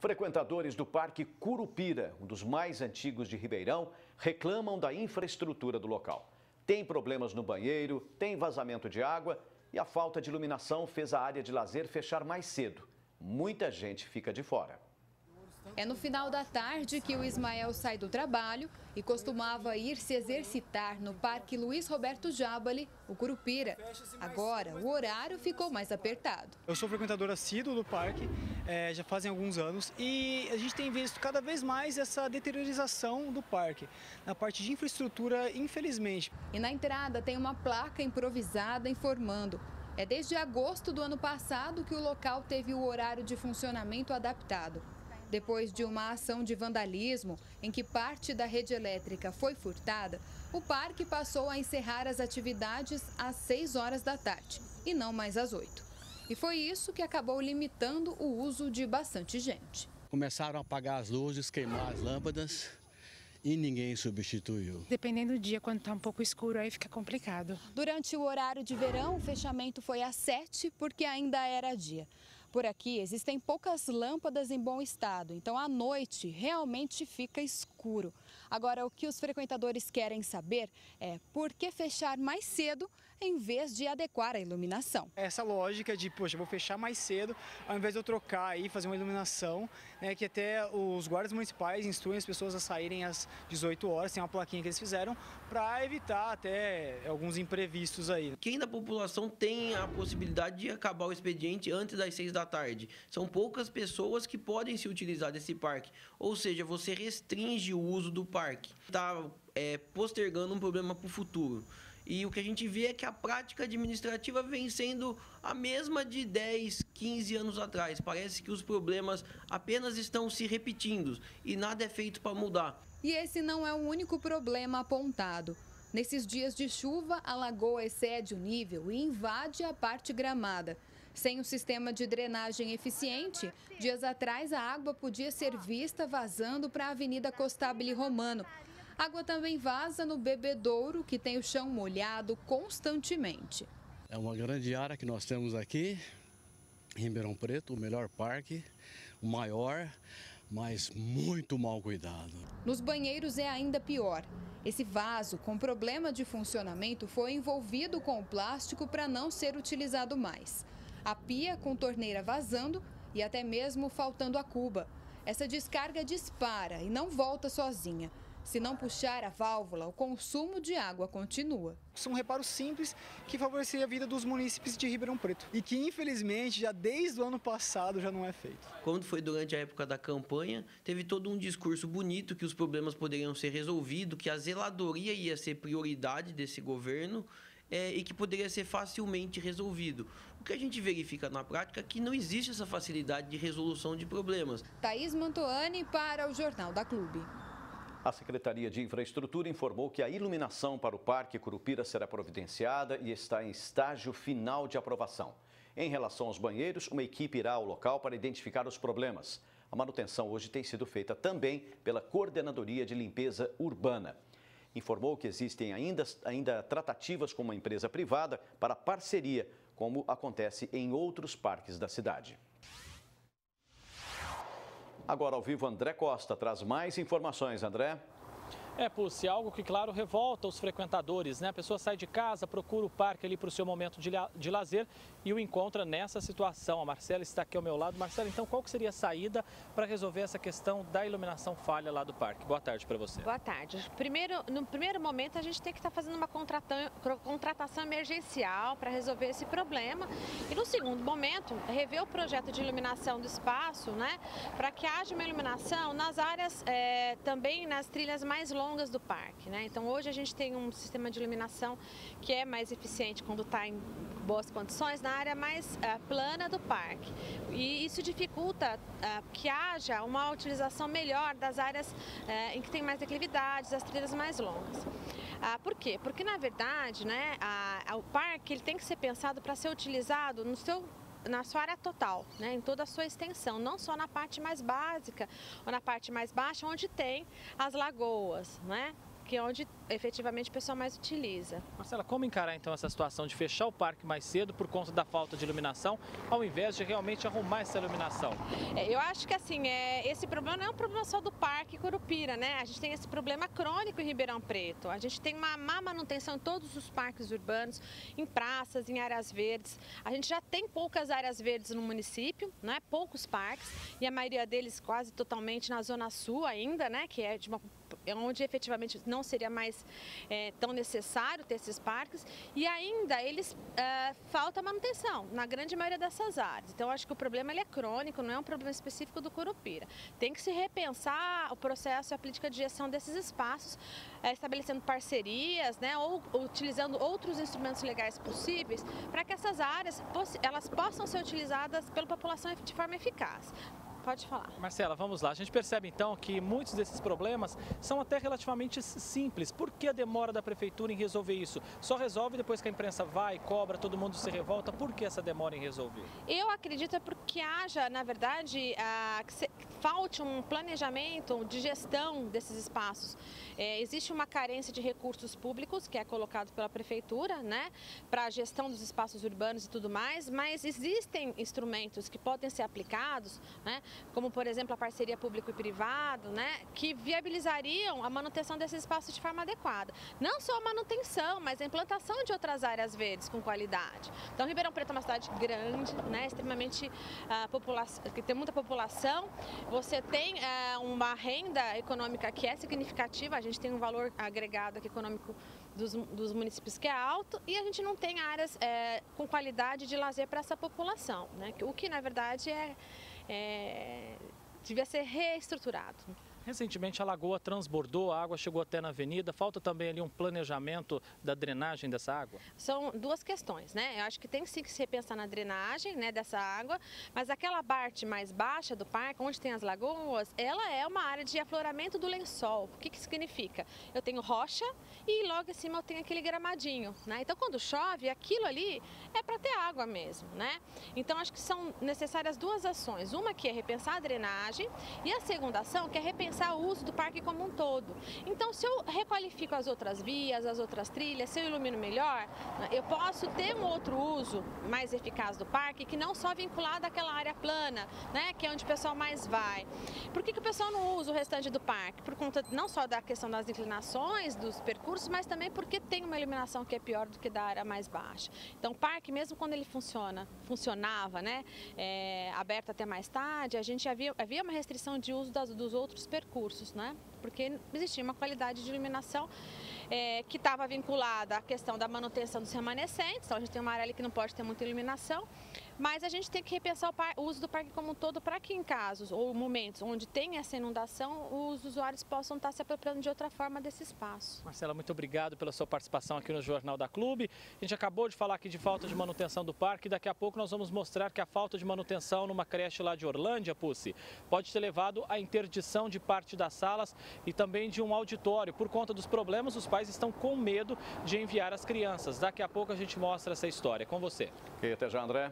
Frequentadores do Parque Curupira, um dos mais antigos de Ribeirão, reclamam da infraestrutura do local. Tem problemas no banheiro, tem vazamento de água e a falta de iluminação fez a área de lazer fechar mais cedo. Muita gente fica de fora. É no final da tarde que o Ismael sai do trabalho e costumava ir se exercitar no Parque Luiz Roberto Jábali, o Curupira. Agora, o horário ficou mais apertado. Eu sou frequentador assíduo do parque, já fazem alguns anos, e a gente tem visto cada vez mais essa deteriorização do parque, na parte de infraestrutura, infelizmente. E na entrada tem uma placa improvisada informando. É desde agosto do ano passado que o local teve o horário de funcionamento adaptado. Depois de uma ação de vandalismo, em que parte da rede elétrica foi furtada, o parque passou a encerrar as atividades às 6 horas da tarde e não mais às 8. E foi isso que acabou limitando o uso de bastante gente. Começaram a apagar as luzes, queimar as lâmpadas e ninguém substituiu. Dependendo do dia, quando está um pouco escuro, aí fica complicado. Durante o horário de verão, o fechamento foi às 7, porque ainda era dia. Por aqui existem poucas lâmpadas em bom estado, então à noite realmente fica escuro. Agora, o que os frequentadores querem saber é por que fechar mais cedo em vez de adequar a iluminação. Essa lógica de, poxa, eu vou fechar mais cedo, ao invés de eu trocar aí, fazer uma iluminação, né, que até os guardas municipais instruem as pessoas a saírem às 18 horas, tem uma plaquinha que eles fizeram, para evitar até alguns imprevistos aí. Quem da população tem a possibilidade de acabar o expediente antes das 6 da tarde? São poucas pessoas que podem se utilizar desse parque, ou seja, você restringe o uso do parque. Está postergando um problema para o futuro. E o que a gente vê é que a prática administrativa vem sendo a mesma de 10, 15 anos atrás. Parece que os problemas apenas estão se repetindo e nada é feito para mudar. E esse não é o único problema apontado. Nesses dias de chuva, a lagoa excede o nível e invade a parte gramada. Sem um sistema de drenagem eficiente, dias atrás a água podia ser vista vazando para a Avenida Costabile Romano. Água também vaza no Bebedouro, que tem o chão molhado constantemente. É uma grande área que nós temos aqui, em Ribeirão Preto, o melhor parque, o maior, mas muito mal cuidado. Nos banheiros é ainda pior. Esse vaso, com problema de funcionamento, foi envolvido com o plástico para não ser utilizado mais. A pia com torneira vazando e até mesmo faltando a cuba. Essa descarga dispara e não volta sozinha. Se não puxar a válvula, o consumo de água continua. São reparos simples que favorecem a vida dos munícipes de Ribeirão Preto e que, infelizmente, já desde o ano passado já não é feito. Quando foi durante a época da campanha, teve todo um discurso bonito que os problemas poderiam ser resolvidos, que a zeladoria ia ser prioridade desse governo e que poderia ser facilmente resolvido. O que a gente verifica na prática é que não existe essa facilidade de resolução de problemas. Thaís Mantoani para o Jornal da Clube. A Secretaria de Infraestrutura informou que a iluminação para o Parque Curupira será providenciada e está em estágio final de aprovação. Em relação aos banheiros, uma equipe irá ao local para identificar os problemas. A manutenção hoje tem sido feita também pela Coordenadoria de Limpeza Urbana. Informou que existem ainda tratativas com uma empresa privada para parceria, como acontece em outros parques da cidade. Agora ao vivo, André Costa traz mais informações. André. Pussy, algo que, claro, revolta os frequentadores, né? A pessoa sai de casa, procura o parque ali para o seu momento de lazer e o encontra nessa situação. A Marcela está aqui ao meu lado. Marcela, então, qual que seria a saída para resolver essa questão da iluminação falha lá do parque? Boa tarde para você. Boa tarde. No primeiro momento, a gente tem que estar fazendo uma contratação emergencial para resolver esse problema. E no segundo momento, rever o projeto de iluminação do espaço, né? Para que haja uma iluminação nas áreas, também nas trilhas mais longas do parque, né? Então hoje a gente tem um sistema de iluminação que é mais eficiente quando está em boas condições na área mais plana do parque, e isso dificulta que haja uma utilização melhor das áreas em que tem mais declividades, as trilhas mais longas. Por quê? Porque na verdade, né, o parque ele tem que ser pensado para ser utilizado na sua área total, né, em toda a sua extensão, não só na parte mais básica ou na parte mais baixa, onde tem as lagoas, né? que é onde efetivamente o pessoal mais utiliza. Marcela, como encarar então essa situação de fechar o parque mais cedo por conta da falta de iluminação, ao invés de realmente arrumar essa iluminação? Eu acho que assim, esse problema não é um problema só do Parque Curupira, né? A gente tem esse problema crônico em Ribeirão Preto. A gente tem uma má manutenção em todos os parques urbanos, em praças, em áreas verdes. A gente já tem poucas áreas verdes no município, né? Poucos parques, e a maioria deles quase totalmente na Zona Sul ainda, né? Que é onde efetivamente não seria mais tão necessário ter esses parques, e ainda eles falta manutenção na grande maioria dessas áreas. Então acho que o problema ele é crônico, não é um problema específico do Curupira. Tem que se repensar o processo e a política de gestão desses espaços, estabelecendo parcerias, né, ou utilizando outros instrumentos legais possíveis para que essas áreas elas possam ser utilizadas pela população de forma eficaz. Pode falar. Marcela, vamos lá. A gente percebe então que muitos desses problemas são até relativamente simples. Por que a demora da prefeitura em resolver isso? Só resolve depois que a imprensa vai, cobra, todo mundo se revolta. Por que essa demora em resolver? Eu acredito porque haja, na verdade, falte um planejamento de gestão desses espaços. Existe uma carência de recursos públicos que é colocado pela prefeitura, né, para a gestão dos espaços urbanos e tudo mais, mas existem instrumentos que podem ser aplicados, né, como, por exemplo, a parceria público e privado, né, que viabilizariam a manutenção desses espaços de forma adequada. Não só a manutenção, mas a implantação de outras áreas verdes com qualidade. Então, Ribeirão Preto é uma cidade grande, né, extremamente que tem muita população. Você tem uma renda econômica que é significativa, a gente tem um valor agregado aqui econômico dos municípios que é alto, e a gente não tem áreas com qualidade de lazer para essa população, né, o que, na verdade, devia ser reestruturado. Recentemente a lagoa transbordou, a água chegou até na avenida, falta também ali um planejamento da drenagem dessa água? São duas questões, né? Eu acho que tem sim que se repensar na drenagem, né, dessa água, mas aquela parte mais baixa do parque, onde tem as lagoas, ela é uma área de afloramento do lençol. O que que significa? Eu tenho rocha e logo em cima eu tenho aquele gramadinho, né? Então quando chove, aquilo ali é para ter água mesmo, né? Então acho que são necessárias duas ações, uma que é repensar a drenagem e a segunda ação que é repensar o uso do parque como um todo. Então, se eu requalifico as outras vias, as outras trilhas, se eu ilumino melhor, eu posso ter um outro uso mais eficaz do parque, que não só vinculado àquela área plana, né, que é onde o pessoal mais vai. Por que o pessoal não usa o restante do parque? Por conta não só da questão das inclinações, dos percursos, mas também porque tem uma iluminação que é pior do que da área mais baixa. Então, o parque, mesmo quando ele funcionava, né, aberto até mais tarde, a gente havia uma restrição de uso dos outros percursos, né? Porque existia uma qualidade de iluminação que estava vinculada à questão da manutenção dos remanescentes. Então a gente tem uma área ali que não pode ter muita iluminação, mas a gente tem que repensar o uso do parque como um todo para que em casos ou momentos onde tem essa inundação, os usuários possam estar se apropriando de outra forma desse espaço. Marcela, muito obrigado pela sua participação aqui no Jornal da Clube. A gente acabou de falar aqui de falta de manutenção do parque, daqui a pouco nós vamos mostrar que a falta de manutenção numa creche lá de Orlândia, Pucci, pode ter levado à interdição de parte das salas e também de um auditório. Por conta dos problemas, os pais estão com medo de enviar as crianças. Daqui a pouco a gente mostra essa história. Com você. E até já, André.